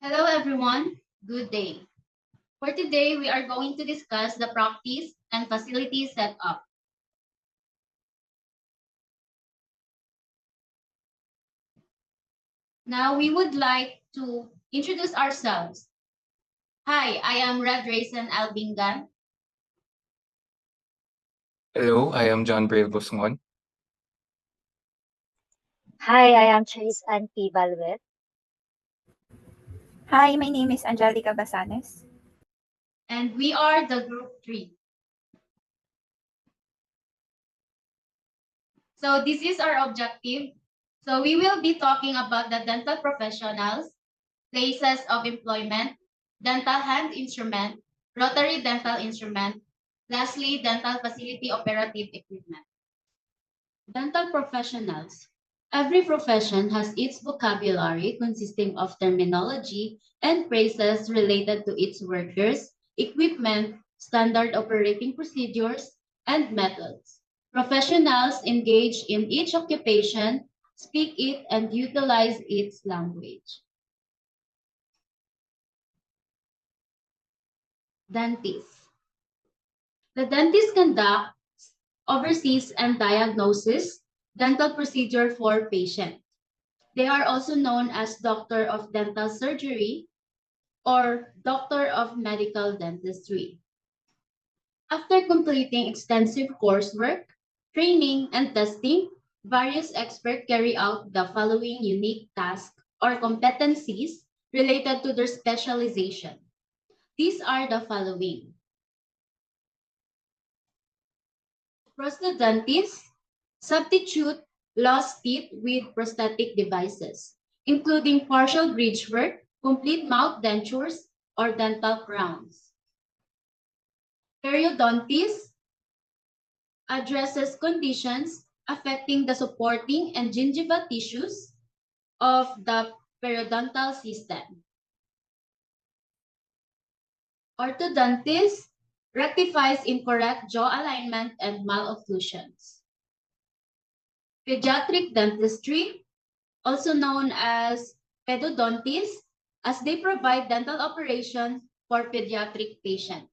Hello everyone, good day. For today, we are going to discuss the practice and facility setup. Now, we would like to introduce ourselves. Hi, I am Rev Rayson Albingan. Hello, I am John Brave Guzman. Hi, I am Chase Anti Balwet. Hi, my name is Angelica Basanes. And we are the group 3. So this is our objective. So we will be talking about the dental professionals, places of employment, dental hand instrument, rotary dental instrument, lastly, dental facility operative equipment. Dental professionals. Every profession has its vocabulary consisting of terminology and phrases related to its workers, equipment, standard operating procedures, and methods. Professionals engage in each occupation, speak it, and utilize its language. Dentist. The dentist conducts, oversees, and diagnoses dental procedure for patient. They are also known as Doctor of Dental Surgery or Doctor of Medical Dentistry. After completing extensive coursework, training, and testing, various experts carry out the following unique tasks or competencies related to their specialization. These are the following. Prosthodontist, substitute lost teeth with prosthetic devices, including partial bridge work, complete mouth dentures, or dental crowns. Periodontist addresses conditions affecting the supporting and gingival tissues of the periodontal system. Orthodontist rectifies incorrect jaw alignment and malocclusions. Pediatric dentistry, also known as pedodontists, as they provide dental operations for pediatric patients.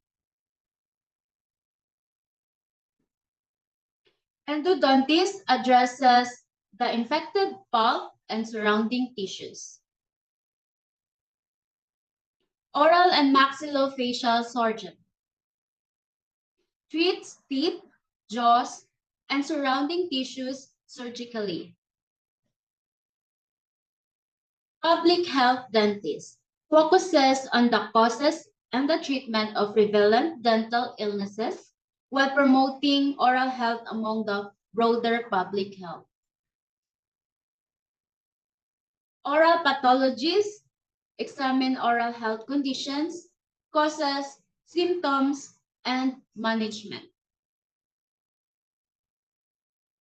Endodontist addresses the infected pulp and surrounding tissues. Oral and maxillofacial surgeon treats teeth, jaws, and surrounding tissues surgically. Public health dentist focuses on the causes and the treatment of prevalent dental illnesses while promoting oral health among the broader public health. Oral pathologists examine oral health conditions, causes, symptoms, and management.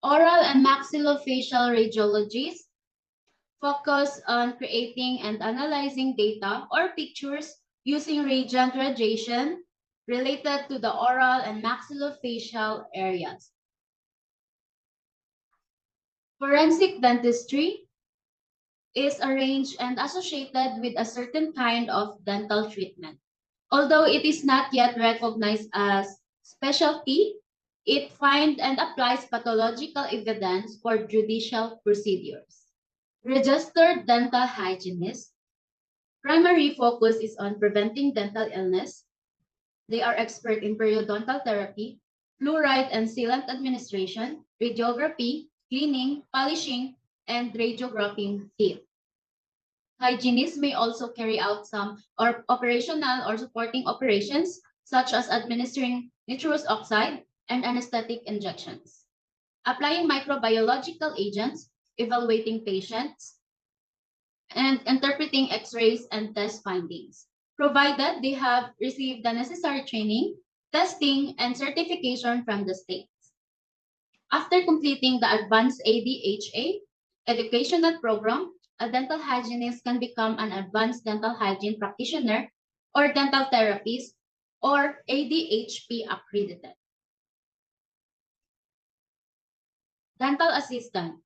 Oral and maxillofacial radiologists focus on creating and analyzing data or pictures using radiant radiation related to the oral and maxillofacial areas. Forensic dentistry is arranged and associated with a certain kind of dental treatment. Although it is not yet recognized as specialty, it finds and applies pathological evidence for judicial procedures. Registered dental hygienist. Primary focus is on preventing dental illness. They are expert in periodontal therapy, fluoride and sealant administration, radiography, cleaning, polishing, and radiographing teeth. Hygienists may also carry out some operational or supporting operations, such as administering nitrous oxide and anesthetic injections, applying microbiological agents, evaluating patients, and interpreting x-rays and test findings, provided they have received the necessary training, testing, and certification from the states. After completing the advanced ADHA educational program, a dental hygienist can become an advanced dental hygiene practitioner or dental therapist or ADHP accredited. Dental assistant.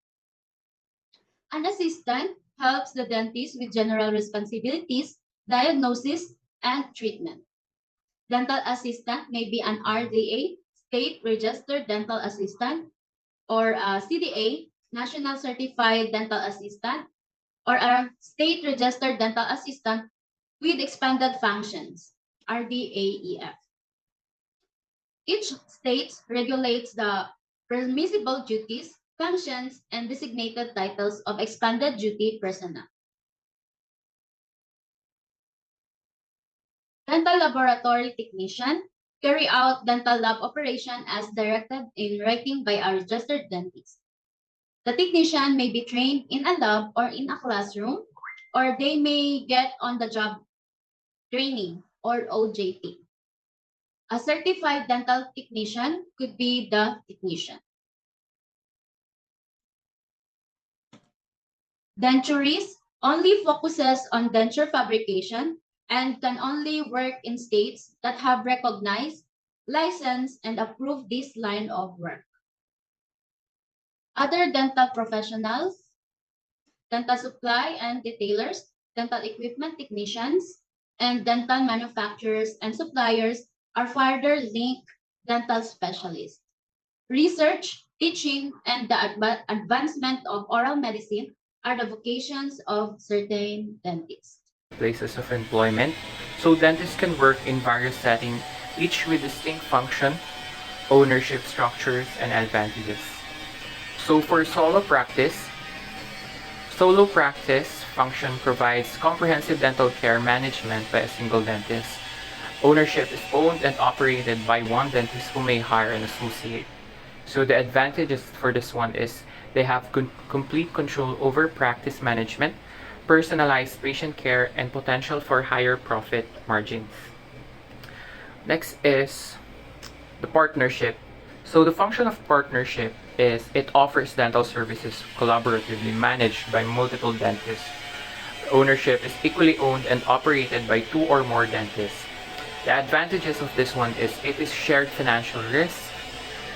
An assistant helps the dentist with general responsibilities diagnosis, and treatment. Dental assistant may be an RDA, state registered dental assistant, or a CDA, national certified dental assistant, or a state registered dental assistant with expanded functions, RDAEF. Each state regulates the permissible duties, functions, and designated titles of expanded duty personnel. Dental laboratory technician carry out dental lab operation as directed in writing by a registered dentist. The technician may be trained in a lab or in a classroom, or they may get on the job training or OJT. A certified dental technician could be the technician. Denturist only focuses on denture fabrication and can only work in states that have recognized, licensed, and approved this line of work. Other dental professionals, dental supply and detailers, dental equipment technicians, and dental manufacturers and suppliers are further linked dental specialists. Research, teaching, and the advancement of oral medicine are the vocations of certain dentists. Places of employment. So dentists can work in various settings, each with distinct function, ownership structures, and advantages. So for solo practice function provides comprehensive dental care management by a single dentist. Ownership is owned and operated by one dentist who may hire an associate. So the advantages for this one is they have complete control over practice management, personalized patient care, and potential for higher profit margins. Next is the partnership. So the function of partnership is it offers dental services collaboratively managed by multiple dentists. The ownership is equally owned and operated by two or more dentists. The advantages of this one is it is shared financial risk,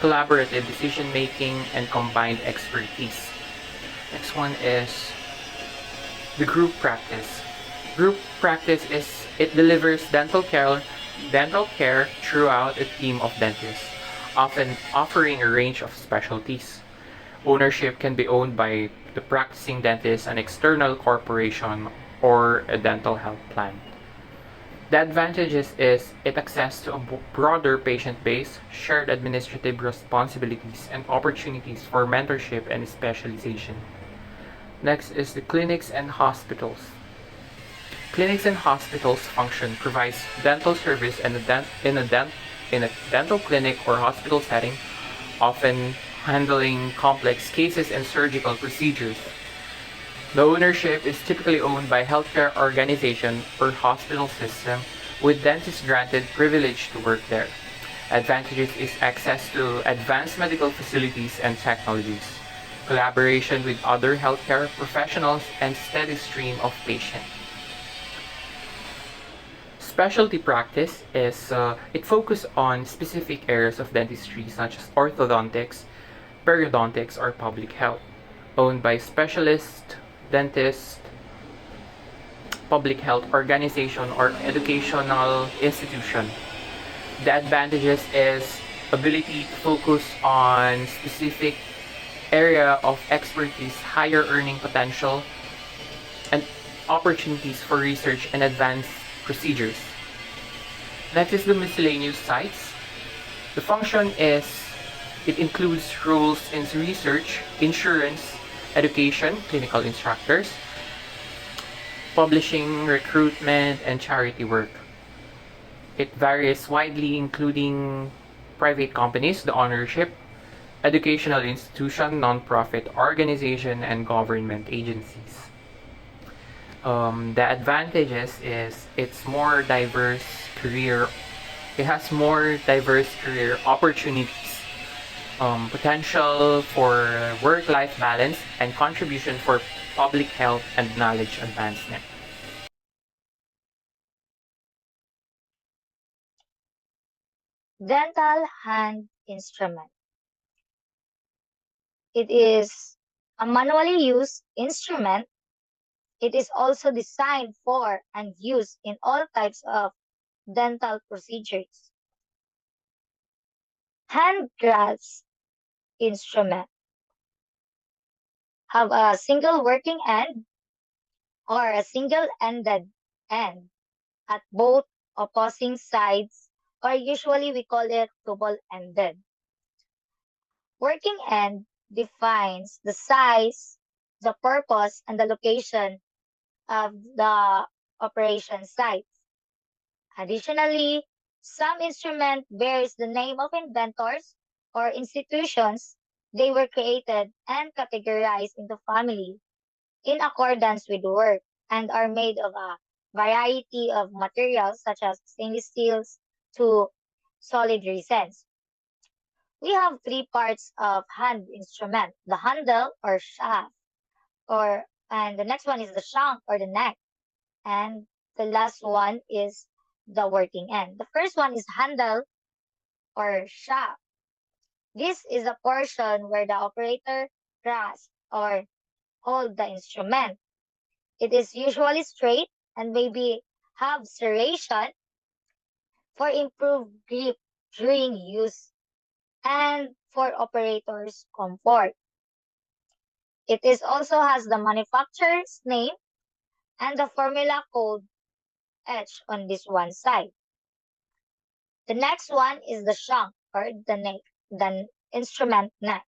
collaborative decision making, and combined expertise. Next one is the group practice. Group practice is it delivers dental care throughout a team of dentists, often offering a range of specialties. Ownership can be owned by the practicing dentist, an external corporation, or a dental health plan. The advantages is it access to a broader patient base, shared administrative responsibilities, and opportunities for mentorship and specialization. Next is the clinics and hospitals. Clinics and hospitals function provides dental service in a dental clinic or hospital setting, often handling complex cases and surgical procedures. The ownership is typically owned by healthcare organization or hospital system, with dentists granted privilege to work there. Advantages is access to advanced medical facilities and technologies, collaboration with other healthcare professionals, and steady stream of patients. Specialty practice is it focuses on specific areas of dentistry such as orthodontics, periodontics, or public health, owned by specialist dentist, public health organization, or educational institution. The advantages is ability to focus on specific area of expertise, higher earning potential, and opportunities for research and advanced procedures. Next is the miscellaneous sites. The function is it includes roles in research, insurance, education, clinical instructors, publishing, recruitment, and charity work. It varies widely, including private companies, the ownership, educational institution, nonprofit organization, and government agencies. The advantages is it has more diverse career opportunities, potential for work-life balance, and contribution for public health and knowledge advancement. Dental hand instrument. It is a manually used instrument It is also designed for and used in all types of dental procedures. Hand grasp instrument have a single working end or a single-ended end at both opposing sides, or usually we call it double-ended. Working end defines the size, the purpose, and the location of the operation sites. Additionally, some instrument bears the name of inventors or institutions. They were created and categorized into family in accordance with work and are made of a variety of materials such as stainless steels to solid resins. We have three parts of hand instrument: the handle or shaft, and the next one is the shank or the neck, and the last one is the working end. The first one is handle or shaft. This is a portion where the operator grasps or hold the instrument. It is usually straight and maybe have serration for improved grip during use and for operators' comfort. It is also has the manufacturer's name and the formula code etched on this one side. The next one is the shank or the neck, the instrument neck.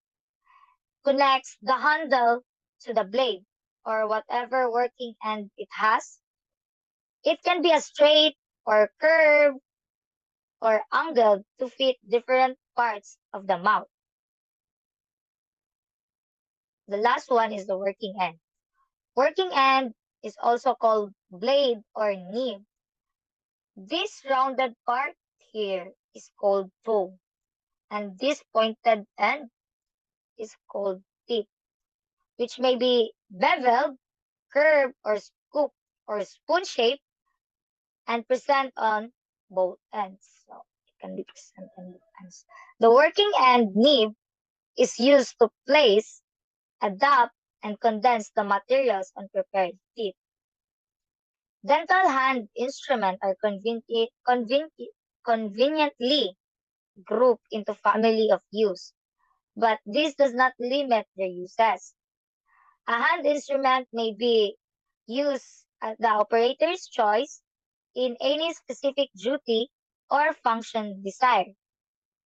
Connects the handle to the blade or whatever working end it has. It can be a straight or curved or angled to fit different parts of the mouth. The last one is the working end. Working end is also called blade or nib. This rounded part here is called toe, and this pointed end is called tip, which may be beveled, curved, or scooped or spoon shaped and present on both ends. So it can be present on both ends. The working end nib is used to place, adapt, and condense the materials on prepared teeth. Dental hand instruments are conveniently grouped into family of use, but this does not limit their uses. A hand instrument may be used at the operator's choice in any specific duty or function desired.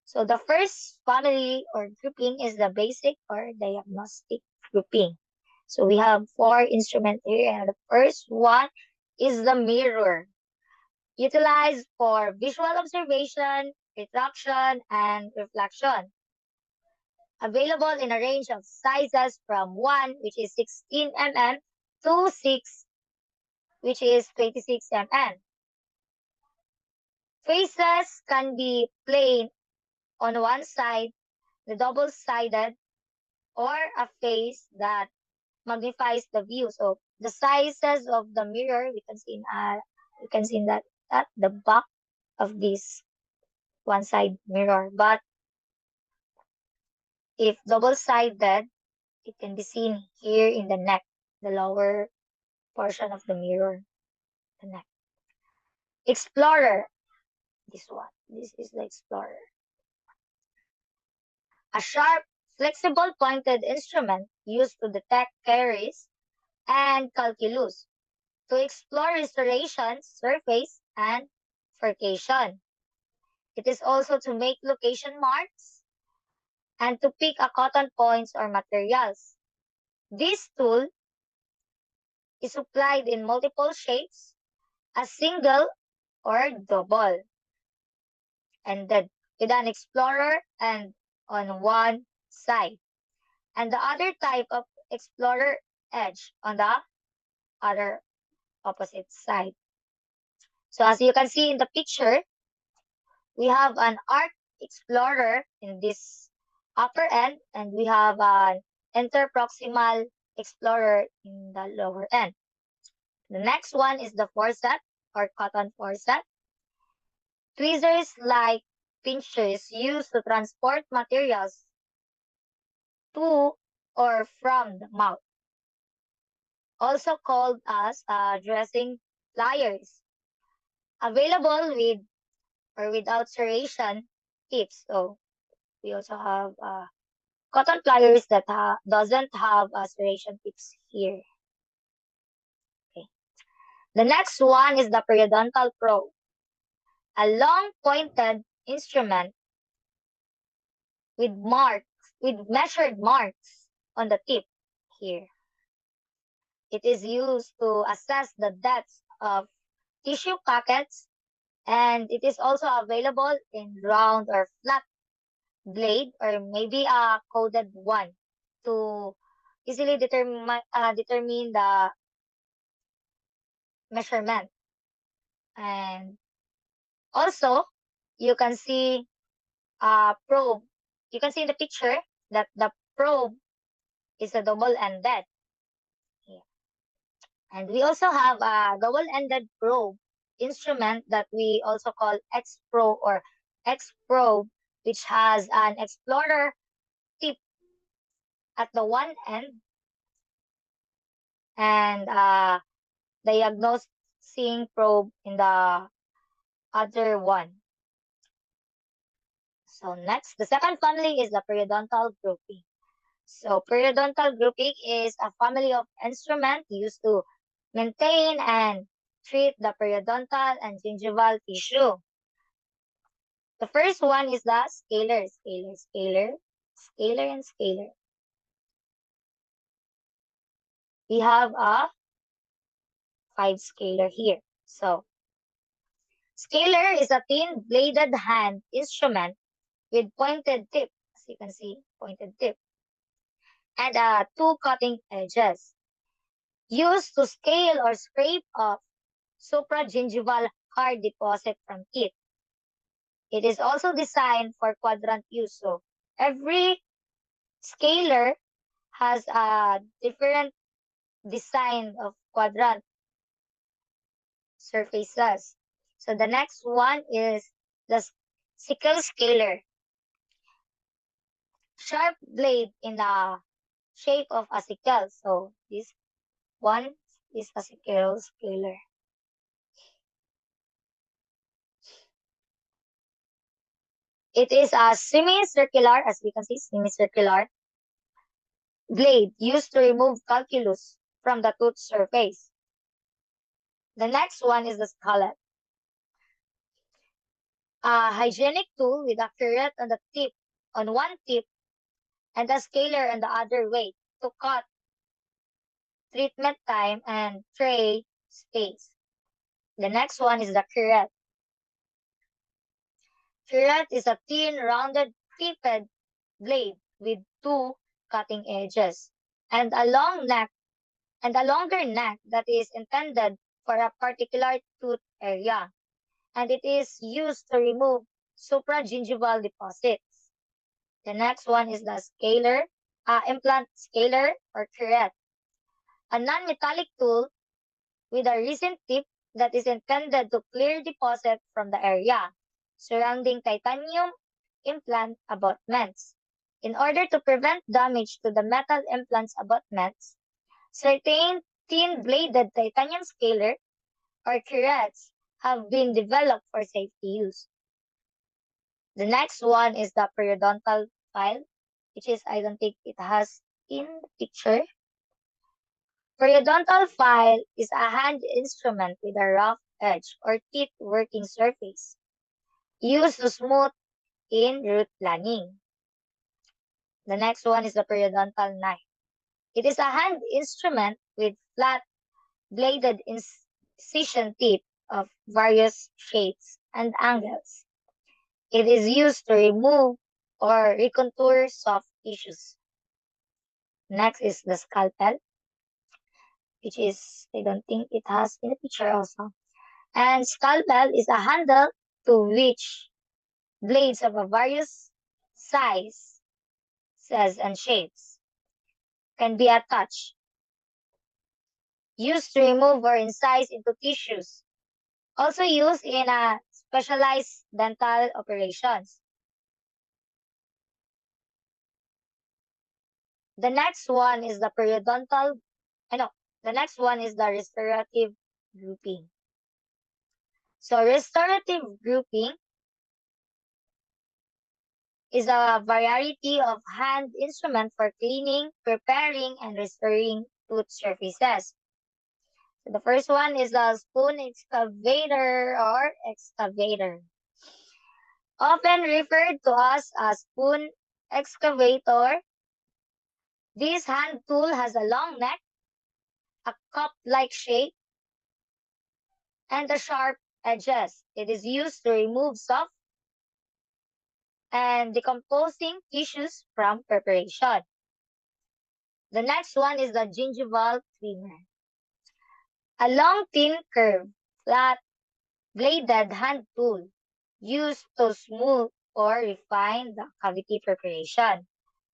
So the first family or grouping is the basic or diagnostic grouping. So we have four instruments here, and the first one is the mirror, utilized for visual observation, retraction, and reflection. Available in a range of sizes from 1, which is 16 mm, to 6, which is 26 mm. Faces can be plain on one side, the double-sided, or a face that magnifies the view. So the sizes of the mirror we can see that at the back of this one side mirror. But if double-sided, it can be seen here in the neck, the lower portion of the mirror, the neck. Explorer, this one. This is the Explorer. A sharp, flexible pointed instrument used to detect caries and calculus, to explore restoration, surface, and furcation. It is also to make location marks and to pick a cotton points or materials. This tool is supplied in multiple shapes, a single or double, ended with an explorer and on one side, and the other type of explorer edge on the other opposite side. So as you can see in the picture, we have an arc explorer in this upper end, and we have an interproximal explorer in the lower end. The next one is the forceps or cotton forceps. Tweezers like pinchers used to transport materials to or from the mouth. also called as dressing pliers, available with or without serration tips. So we also have cotton pliers that doesn't have serration tips here. Okay. The next one is the periodontal probe, a long pointed instrument with measured marks on the tip here. It is used to assess the depth of tissue packets, and it is also available in round or flat blade or maybe a coded one to easily determine the measurement. And also, you can see a probe. You can see in the picture that the probe is a double-ended. Yeah. And we also have a double-ended probe instrument that we also call X-Pro or X-Probe, which has an explorer tip at the one end and diagnosing probe in the other one. So next, the second family is the periodontal grouping. So periodontal grouping is a family of instruments used to maintain and treat the periodontal and gingival tissue. The first one is the scaler, and scaler. We have a 5 scaler here. So scaler is a thin bladed hand instrument with pointed tip, as you can see, pointed tip, and 2 cutting edges, used to scale or scrape off supragingival hard deposit from teeth. It is also designed for quadrant use. So every scaler has a different design of quadrant surfaces. So the next one is the sickle scaler. Sharp blade in the shape of a sickle. So this one is a sickle scaler. It is a semicircular, as we can see, semicircular blade used to remove calculus from the tooth surface. The next one is the scalpel, a hygienic tool with a curette on the tip, on one tip, and a scaler on the other way to cut treatment time and tray space. The next one is the curette. Curette is a thin, rounded, tipped blade with 2 cutting edges and a long neck and a longer neck that is intended for a particular tooth area, and it is used to remove supragingival deposits. The next one is the implant scaler or curette, a non-metallic tool with a resin tip that is intended to clear deposit from the area surrounding titanium implant abutments. In order to prevent damage to the metal implant's abutments, certain thin-bladed titanium scaler or curettes have been developed for safety use. The next one is the periodontal file, which is, I don't think it has in the picture. Periodontal file is a hand instrument with a rough edge or teeth working surface used to smooth in root planning. The next one is the periodontal knife. It is a hand instrument with flat bladed incision tip of various shapes and angles. It is used to remove or recontour soft tissues. Next is the scalpel, which is, I don't think it has in the picture also. And scalpel is a handle to which blades of a various sizes and shapes can be attached, used to remove or incise into tissues. Also used in specialized dental operations. The next one is the The next one is the restorative grouping. So restorative grouping is a variety of hand instrument for cleaning, preparing, and restoring tooth surfaces. So the first one is the spoon excavator or excavator. Often referred to as a spoon excavator, this hand tool has a long neck, a cup-like shape, and a sharp edges. It is used to remove soft and decomposing tissues from preparation. The next one is the gingival trimmer. A long, thin, curved, flat-bladed hand tool used to smooth or refine the cavity preparation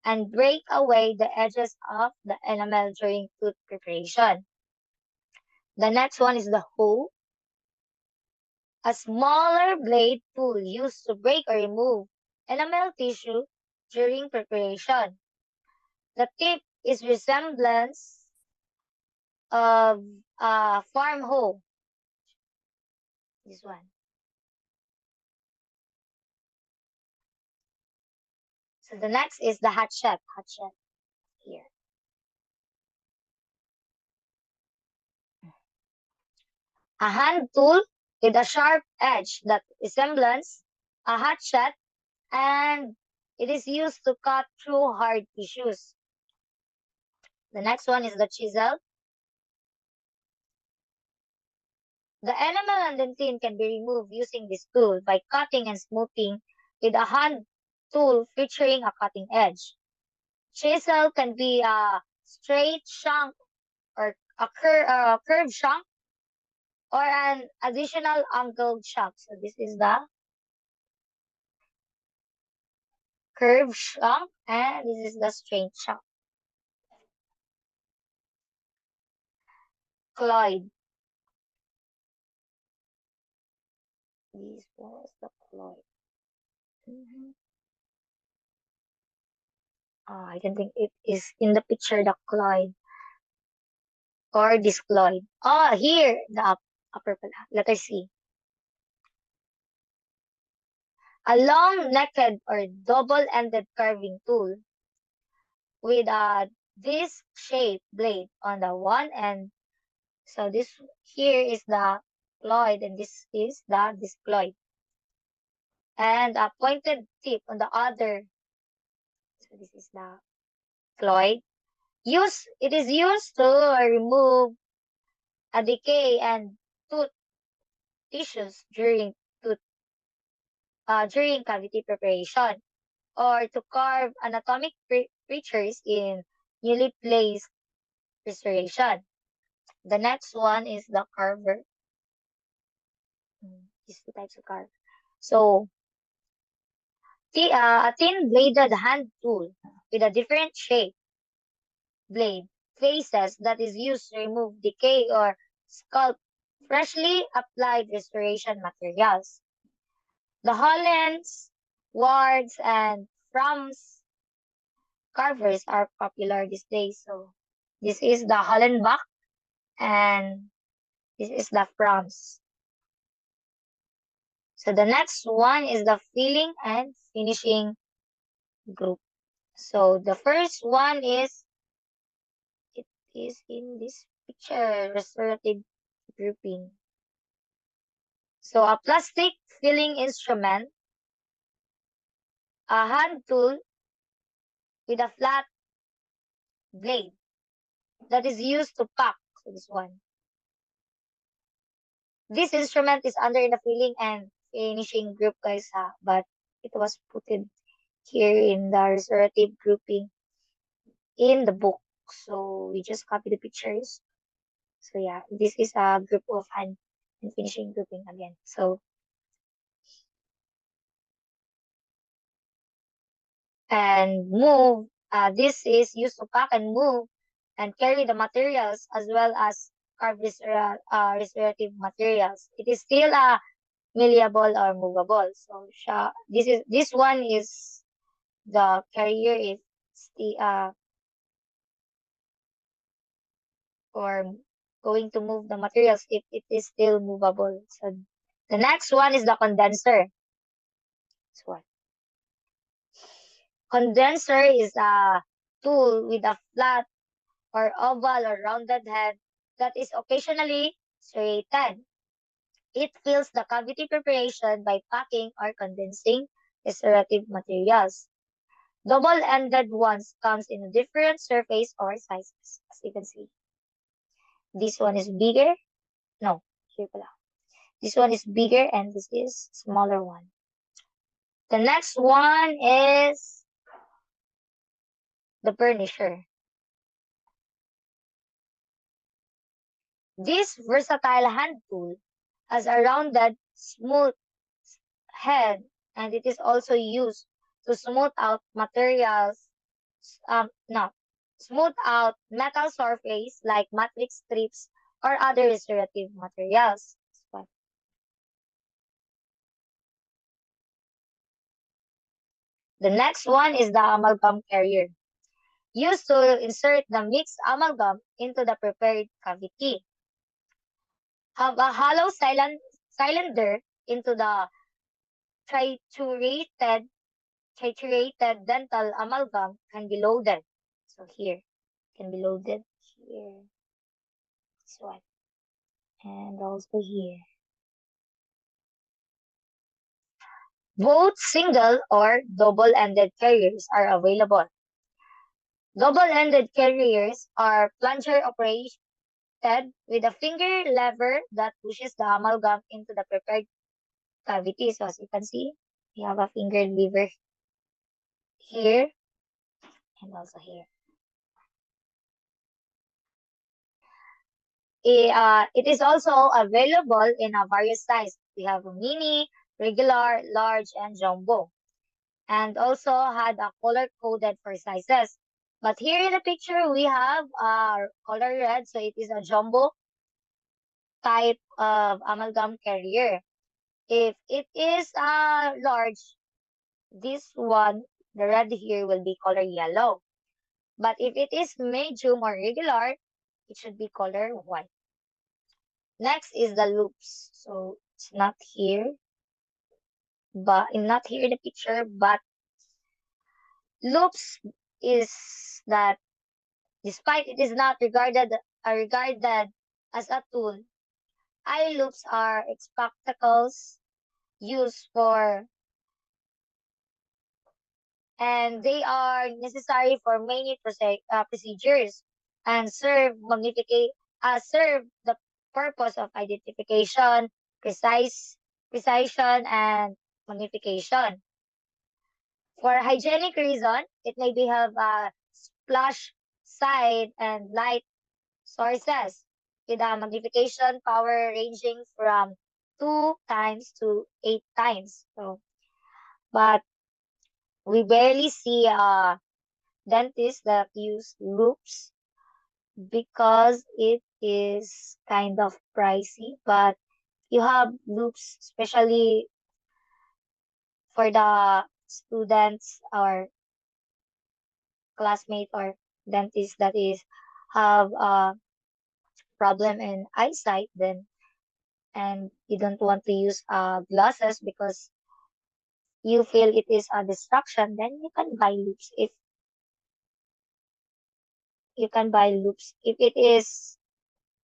and break away the edges of the enamel during tooth preparation. The next one is the hoe, a smaller blade tool used to break or remove enamel tissue during preparation. The tip is resemblance of a farm hoe. This one. So the next is the hatchet. Hatchet here. A hand tool with a sharp edge that resembles a hatchet, and it is used to cut through hard tissues. The next one is the chisel. The enamel and dentine can be removed using this tool by cutting and smoothing with a hand tool featuring a cutting edge. Chisel can be a straight shank or a curved shank or an additional angled shank. So this is the curved shank and this is the straight shank. Cloyd. This was the cloyd. I don't think it is in the picture, the cloyd or discloid. Here, the upper pala, letter C. A long-necked or double-ended carving tool with a disc-shaped blade on the one end. So this here is the cloyd and this is the discloid. And a pointed tip on the other. So this is the cloyd. It is used to remove a decay and tooth tissues during cavity preparation or to carve anatomic features in newly placed restoration. The next one is the carver. These two types of carver. So, a thin bladed hand tool with a different shape blade faces that is used to remove decay or sculpt freshly applied restoration materials. The Hollands, Wards, and Frams carvers are popular these days. So this is the Hollenbach and this is the Frams. So the next one is the filling and finishing group. So the first one is, it is in this picture, restorative grouping. So a plastic filling instrument, a hand tool with a flat blade that is used to pack. So this one. This instrument is under the filling and finishing group, guys, but it was put in here in the restorative grouping in the book. So we just copy the pictures. So yeah, this is a group of hand and finishing grouping again. So and move. This is used to pack and move and carry the materials as well as carve restorative materials. It is still malleable or movable. So this one is the carrier is the or going to move the materials if it is still movable. So the next one is the condenser. This one. Condenser is a tool with a flat or oval or rounded head that is occasionally serrated. It fills the cavity preparation by packing or condensing the serrative materials. Double-ended ones comes in a different surface or sizes, as you can see. This one is bigger. No, here pala. This one is bigger and this is smaller one. The next one is the burnisher. This versatile hand tool has a rounded, smooth head, and it is also used to smooth out materials, no, smooth out metal surface like matrix strips or other restorative materials. The next one is the amalgam carrier, used to insert the mixed amalgam into the prepared cavity. Have a hollow cylinder into the triturated dental amalgam can be loaded. So here, can be loaded here, this one, and also here. Both single or double-ended carriers are available. Double-ended carriers are plunger operated with a finger lever that pushes the amalgam into the prepared cavity. So as you can see, we have a finger lever here and also here. It is also available in a various size. We have a mini, regular, large, and jumbo. And also had a color coded for sizes. But here in the picture, we have color red. So it is a jumbo type of amalgam carrier. If it is large, this one, the red here will be color yellow. But if it is medium or regular, it should be color white. Next is the loops. So it's not here, but not here in the picture, but loops is that despite it is not regarded as a tool, eye loops are spectacles used for, and they are necessary for many procedures and serve the purpose of identification, precision, and magnification. For hygienic reason, it may be have a splash side and light sources with a magnification power ranging from 2 times to 8 times. So, but we barely see dentists that use loops because it is kind of pricey. But you have loops, especially for the students or classmate or dentist that is have a problem in eyesight, then and you don't want to use glasses because you feel it is a distraction, then you can buy loops if it is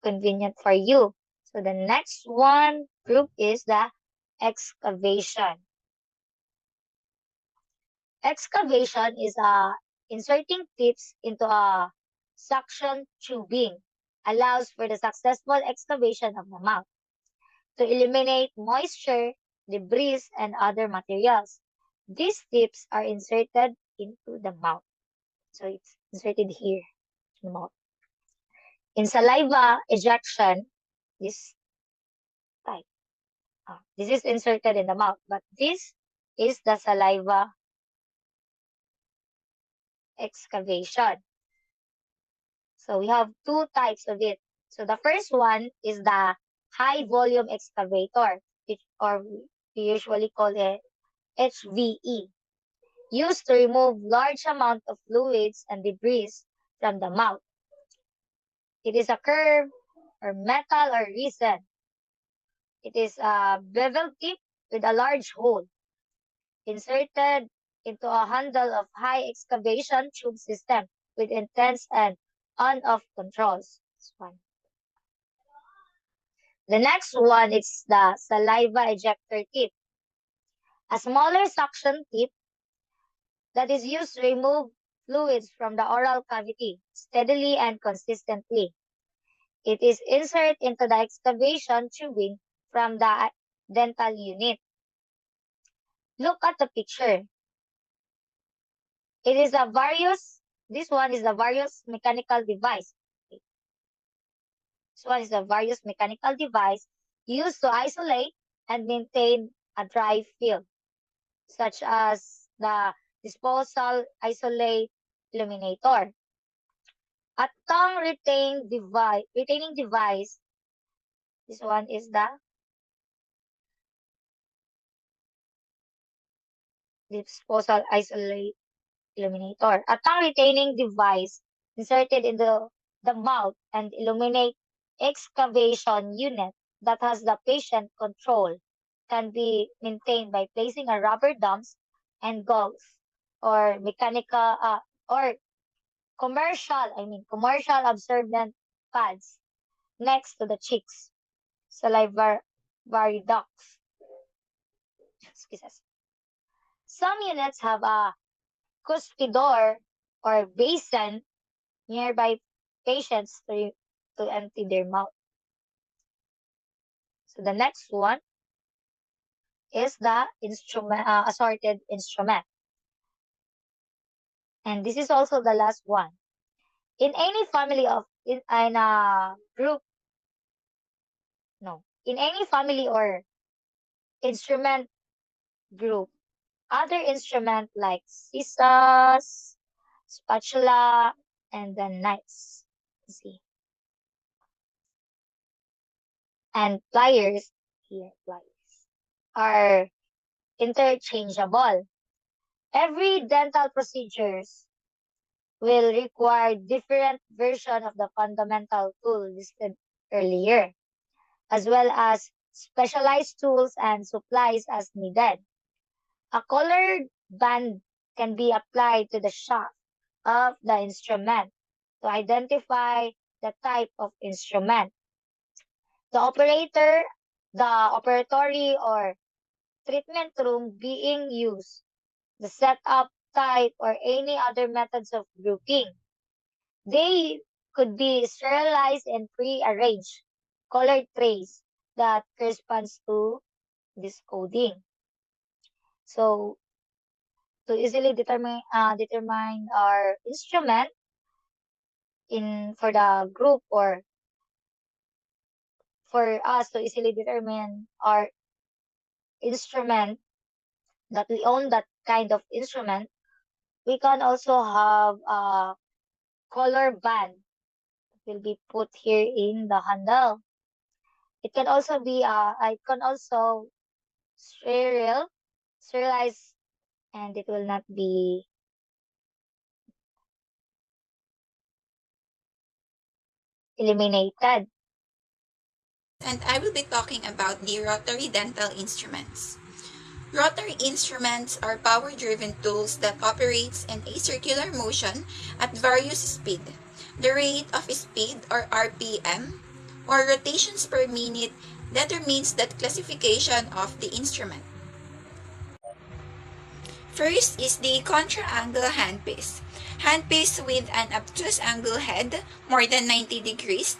convenient for you. So the next one group is the excavation. Excavation is inserting tips into a suction tubing, allows for the successful excavation of the mouth to eliminate moisture, debris, and other materials. These tips are inserted into the mouth. So it's inserted here in the mouth. In saliva ejection, this type. This is inserted in the mouth, but this is the saliva excavation. So we have two types of it. So the first one is the high volume excavator, or we usually call it HVE, used to remove large amount of fluids and debris from the mouth. It is a curved or metal or resin. It is a bevel tip with a large hole inserted into a handle of high excavation tube system with intense and on-off controls. This one. The next one is the saliva ejector tip, a smaller suction tip that is used to remove fluids from the oral cavity steadily and consistently. It is inserted into the excavation tubing from the dental unit. Look at the picture. This one is a various mechanical device. This one is a various mechanical device used to isolate and maintain a dry film, such as the disposal isolate illuminator. A tongue retaining device. This one is the disposal isolate illuminator. A tongue retaining device inserted in the mouth and illuminate excavation unit that has the patient control can be maintained by placing a rubber dumps and gauze or mechanical or commercial absorbent pads next to the cheeks, salivary ducts. Excuses. Some units have a cuspidor or basin nearby patients to empty their mouth. So the next one is the assorted instrument. And this is also the last one. In any family or instrument group, other instrument like scissors, spatula, and then knives. See. And pliers are interchangeable. Every dental procedures will require different version of the fundamental tool listed earlier, as well as specialized tools and supplies as needed. A colored band can be applied to the shaft of the instrument to identify the type of instrument. The operatory or treatment room being used, the setup type, or any other methods of grouping. They could be sterilized and pre-arranged colored trays that corresponds to this coding. So to easily determine our instrument for the group, or for us to easily determine our instrument that we own that kind of instrument, we can also have a color band that will be put here in the handle. It can also be sterilized, and it will not be eliminated. And I will be talking about the rotary dental instruments. Rotary instruments are power-driven tools that operates in a circular motion at various speed. The rate of speed, or RPM, or rotations per minute, determines the classification of the instrument. First is the contra-angle handpiece. Handpiece with an obtuse angle head more than 90 degrees.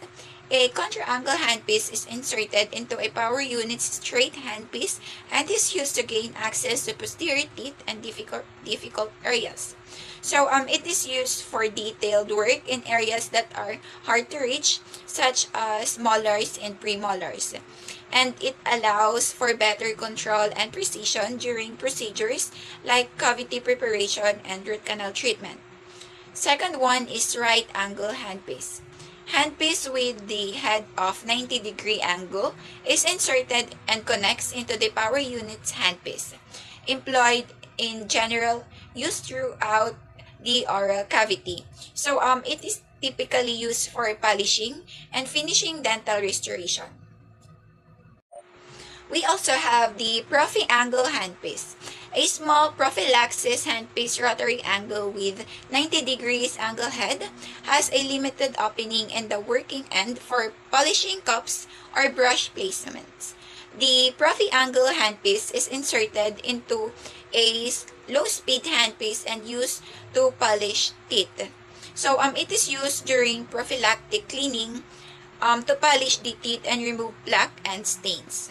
A contra-angle handpiece is inserted into a power unit's straight handpiece and is used to gain access to posterior teeth and difficult areas. So it is used for detailed work in areas that are hard to reach, such as molars and premolars. And it allows for better control and precision during procedures like cavity preparation and root canal treatment. Second one is right angle handpiece. Handpiece with the head of 90-degree angle is inserted and connects into the power unit's handpiece, employed in general use throughout the oral cavity. So it is typically used for polishing and finishing dental restoration. We also have the Profi-Angle handpiece, a small prophylaxis handpiece rotary angle with 90 degrees angle head, has a limited opening in the working end for polishing cups or brush placements. The Profi-Angle handpiece is inserted into a low-speed handpiece and used to polish teeth. So it is used during prophylactic cleaning to polish the teeth and remove plaque and stains.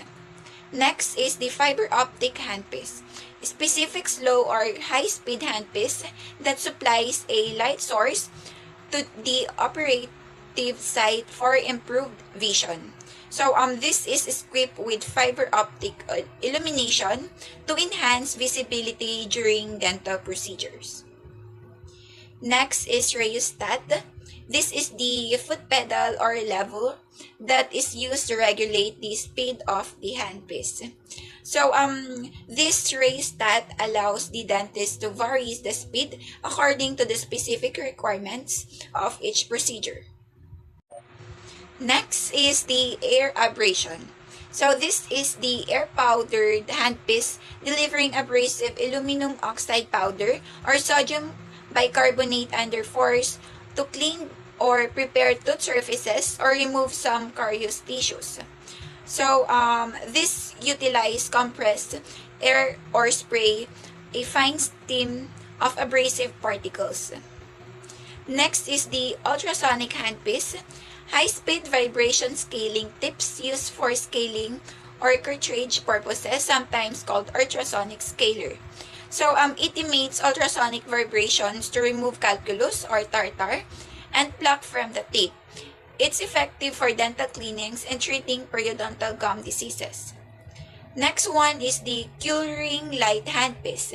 Next is the fiber optic handpiece, a specific slow or high-speed handpiece that supplies a light source to the operative site for improved vision. So this is equipped with fiber optic illumination to enhance visibility during dental procedures. Next is rheostat. This is the foot pedal or lever that is used to regulate the speed of the handpiece. So this rheostat allows the dentist to vary the speed according to the specific requirements of each procedure. Next is the air abrasion. So this is the air powdered handpiece delivering abrasive aluminum oxide powder or sodium bicarbonate under force to clean or prepare tooth surfaces or remove some carious tissues. So this utilize compressed air or spray a fine stream of abrasive particles. Next is the ultrasonic handpiece, high-speed vibration scaling tips used for scaling or cartridge purposes, sometimes called ultrasonic scaler. So it emits ultrasonic vibrations to remove calculus or tartar and plaque from the teeth. It's effective for dental cleanings and treating periodontal gum diseases. Next one is the curing light handpiece,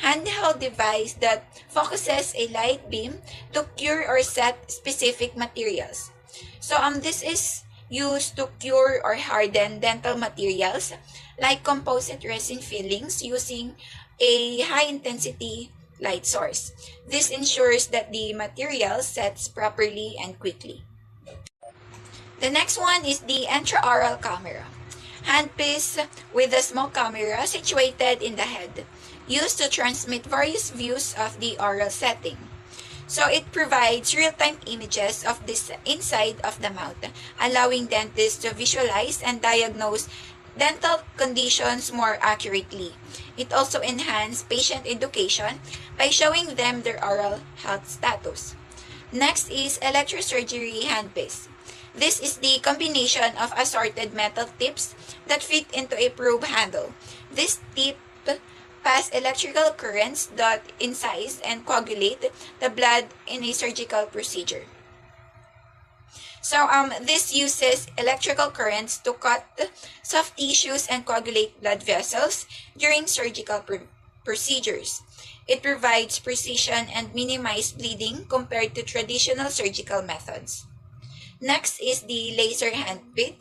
handheld device that focuses a light beam to cure or set specific materials. So this is used to cure or harden dental materials like composite resin fillings using a high-intensity light source. This ensures that the material sets properly and quickly. The next one is the intraoral camera, handpiece with a small camera situated in the head, used to transmit various views of the oral setting. So it provides real-time images of the inside of the mouth, allowing dentists to visualize and diagnose dental conditions more accurately. It also enhances patient education by showing them their oral health status. Next is electrosurgery handpiece. This is the combination of assorted metal tips that fit into a probe handle. This tip pass electrical currents that incise and coagulate the blood in a surgical procedure. So this uses electrical currents to cut soft tissues and coagulate blood vessels during surgical procedures. It provides precision and minimized bleeding compared to traditional surgical methods. Next is the laser handpiece.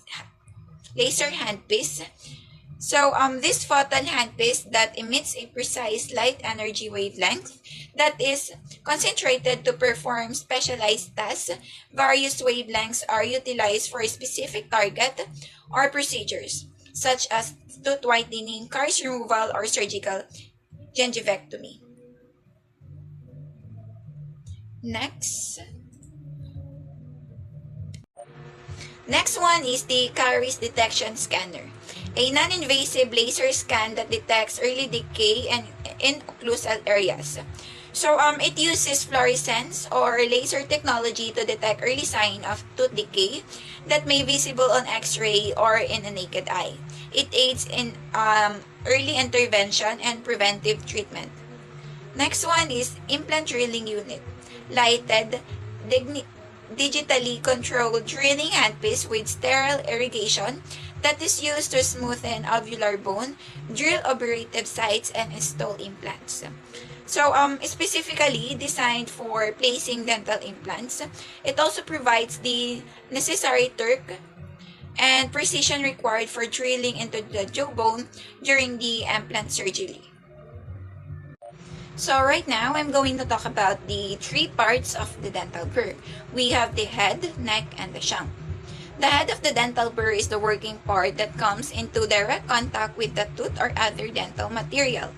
So this photon handpiece that emits a precise light energy wavelength that is concentrated to perform specialized tasks. Various wavelengths are utilized for a specific target or procedures, such as tooth whitening, caries removal, or surgical gingivectomy. Next one is the caries detection scanner, a non-invasive laser scan that detects early decay and in occlusal areas. So it uses fluorescence or laser technology to detect early sign of tooth decay that may be visible on X-ray or in a naked eye. It aids in early intervention and preventive treatment. Next one is implant drilling unit, lighted, digitally controlled drilling handpiece with sterile irrigation that is used to smoothen alveolar bone, drill operative sites, and install implants. So, specifically designed for placing dental implants, it also provides the necessary torque and precision required for drilling into the jawbone during the implant surgery. So right now, I'm going to talk about the three parts of the dental burr. We have the head, neck, and the shank. The head of the dental burr is the working part that comes into direct contact with the tooth or other dental material.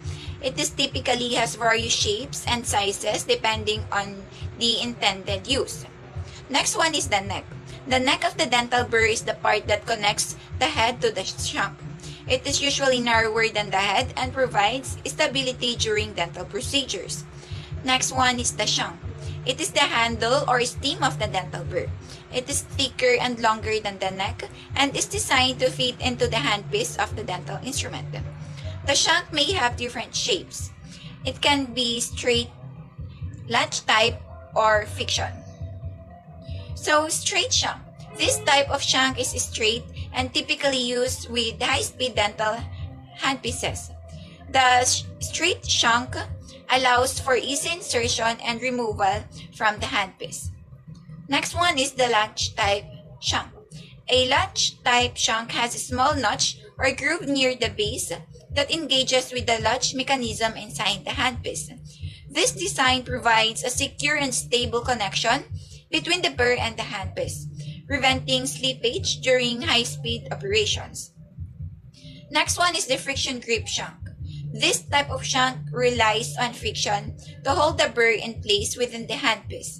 It is typically has various shapes and sizes depending on the intended use. Next one is the neck. The neck of the dental burr is the part that connects the head to the shank. It is usually narrower than the head and provides stability during dental procedures. Next one is the shank. It is the handle or stem of the dental burr. It is thicker and longer than the neck and is designed to fit into the handpiece of the dental instrument. The shank may have different shapes. It can be straight, latch type, or fiction. So, straight shank. This type of shank is straight and typically used with high-speed dental handpieces. The straight shank allows for easy insertion and removal from the handpiece. Next one is the latch type shank. A latch type shank has a small notch or groove near the base that engages with the latch mechanism inside the handpiece. This design provides a secure and stable connection between the burr and the handpiece, preventing slippage during high-speed operations. Next one is the friction grip shank. This type of shank relies on friction to hold the burr in place within the handpiece.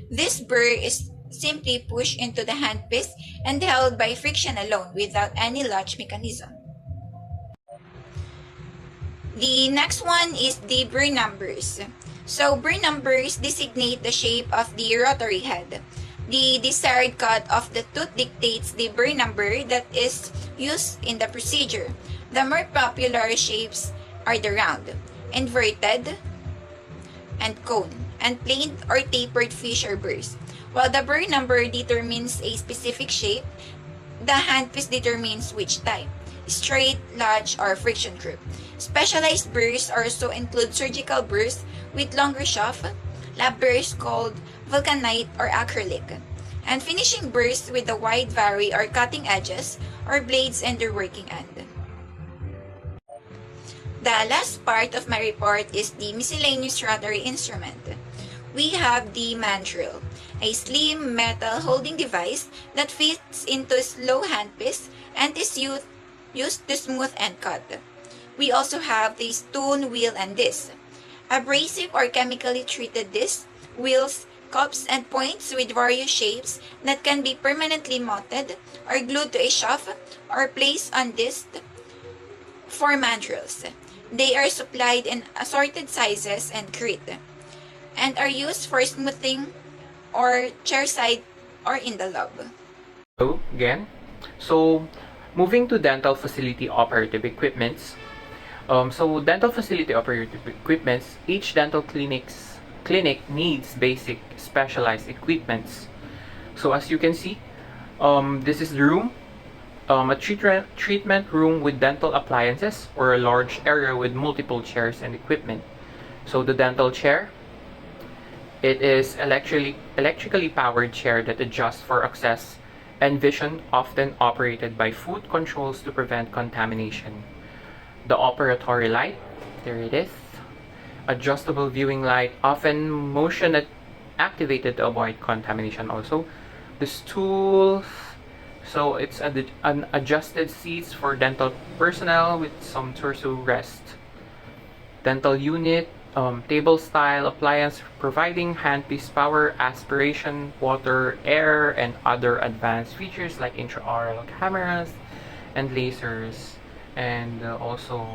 This burr is simply pushed into the handpiece and held by friction alone without any latch mechanism. The next one is the burr numbers. So burr numbers designate the shape of the rotary head. The desired cut of the tooth dictates the burr number that is used in the procedure. The more popular shapes are the round, inverted, and cone, and plain or tapered fissure burrs. While the burr number determines a specific shape, the handpiece determines which type, straight, latch, or friction grip. Specialized burrs also include surgical burrs with longer shaft, lab burrs called vulcanite or acrylic, and finishing burrs with a wide vary or cutting edges or blades in their working end. The last part of my report is the miscellaneous rotary instrument. We have the mandrel, a slim metal holding device that fits into a slow handpiece and is used to smooth and cut. We also have the stone wheel and disc, abrasive or chemically treated discs, wheels, cups, and points with various shapes that can be permanently mounted or glued to a shaft or placed on discs for mandrels. They are supplied in assorted sizes and grit and are used for smoothing or chairside or in the lab. Hello again. So, moving to dental facility operative equipments. Dental facility operative equipments, each dental clinic needs basic specialized equipments. So as you can see, this is the room, a treatment room with dental appliances or a large area with multiple chairs and equipment. So the dental chair, it is electrically powered chair that adjusts for access and vision, often operated by foot controls to prevent contamination. The operatory light, there it is. Adjustable viewing light, often motion activated to avoid contamination also. The stool, so it's an adjusted seats for dental personnel with some torso rest. Dental unit, table style appliance providing handpiece power, aspiration, water, air, and other advanced features like intraoral cameras and lasers, and also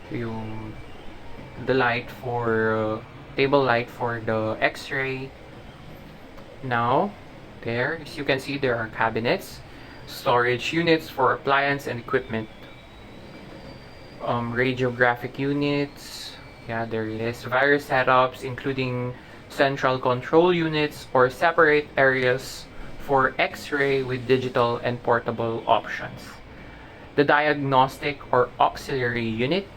the light for table light for the x-ray. Now there, as you can see, there are cabinets, storage units for appliance and equipment, radiographic units, yeah, there it is, various setups including central control units or separate areas for x-ray with digital and portable options. The diagnostic or auxiliary unit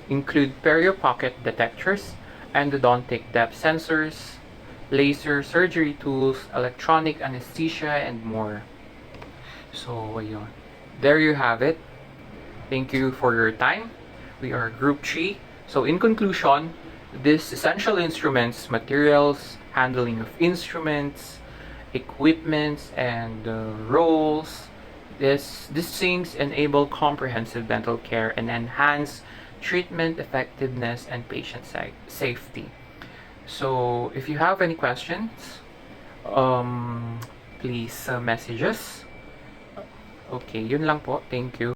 include perio pocket detectors, endodontic depth sensors, laser surgery tools, electronic anesthesia, and more. So, ayun. There you have it. Thank you for your time. We are Group 3. So, in conclusion, These essential instruments, materials, handling of instruments, equipments, and roles, these things enable comprehensive dental care and enhance treatment effectiveness and patient safety. So, if you have any questions, please message us. Okay, yun lang po. Thank you.